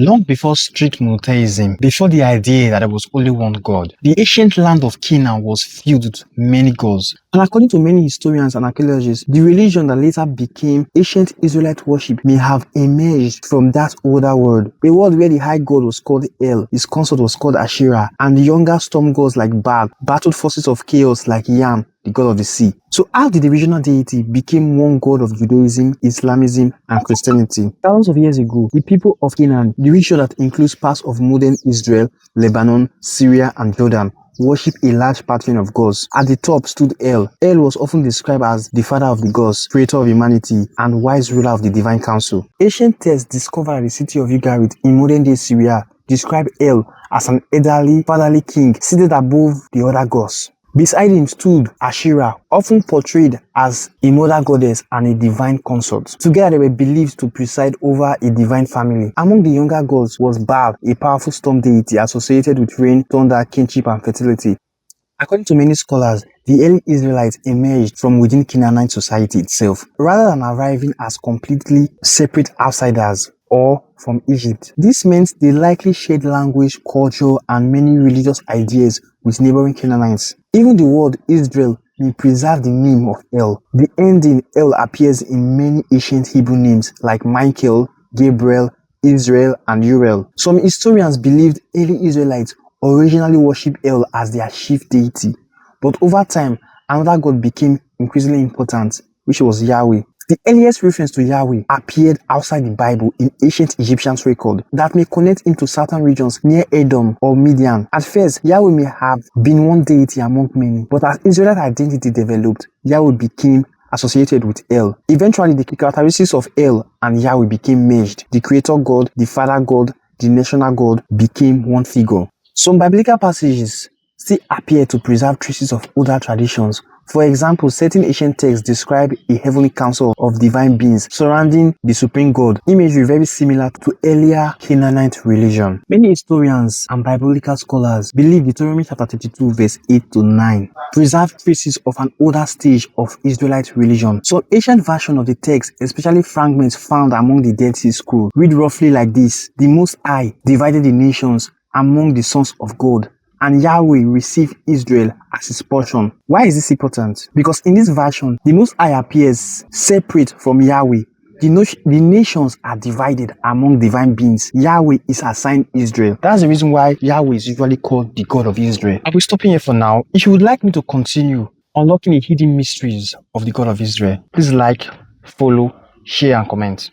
Long before strict monotheism, before the idea that there was only one God, the ancient land of Canaan was filled with many gods. And according to many historians and archaeologists, the religion that later became ancient Israelite worship may have emerged from that older world. A world where the high god was called El, his consort was called Asherah, and the younger storm gods like Baal battled forces of chaos like Yam, the god of the sea. So how did the regional deity become one god of Judaism, Islamism, and Christianity? Thousands of years ago, the people of Canaan, the region that includes parts of modern Israel, Lebanon, Syria, and Jordan, worship a large pantheon of gods. At the top stood El. El was often described as the father of the gods, creator of humanity, and wise ruler of the divine council. Ancient texts discovered at the city of Ugarit in modern-day Syria describe El as an elderly, fatherly king seated above the other gods. Beside him stood Asherah, often portrayed as a mother goddess and a divine consort. Together they were believed to preside over a divine family. Among the younger gods was Baal, a powerful storm deity associated with rain, thunder, kinship, and fertility. According to many scholars, the early Israelites emerged from within Canaanite society itself, rather than arriving as completely separate outsiders or from Egypt. This meant they likely shared language, culture, and many religious ideas with neighboring Canaanites. Even the word Israel may preserve the name of El. The ending El appears in many ancient Hebrew names like Michael, Gabriel, Israel, and Uriel. Some historians believed early Israelites originally worshipped El as their chief deity, but over time, another god became increasingly important, which was Yahweh. The earliest reference to Yahweh appeared outside the Bible in ancient Egyptian record that may connect him to certain regions near Edom or Midian. At first, Yahweh may have been one deity among many, but as Israelite identity developed, Yahweh became associated with El. Eventually, the characteristics of El and Yahweh became merged. The creator god, the father god, the national god became one figure. Some biblical passages still appear to preserve traces of older traditions. For example, certain ancient texts describe a heavenly council of divine beings surrounding the supreme god, imagery very similar to earlier Canaanite religion. Many historians and biblical scholars believe Deuteronomy chapter 22 verse 8 to 9 preserve traces of an older stage of Israelite religion. Some ancient version of the text, especially fragments found among the Dead Sea Scrolls, read roughly like this: The Most High divided the nations among the sons of God, and Yahweh received Israel as his portion. Why is this important? Because in this version, the Most High appears separate from Yahweh. The nations are divided among divine beings. Yahweh is assigned Israel. That's the reason why Yahweh is usually called the God of Israel. I'll be stopping here for now. If you would like me to continue unlocking the hidden mysteries of the God of Israel, please like, follow, share, and comment.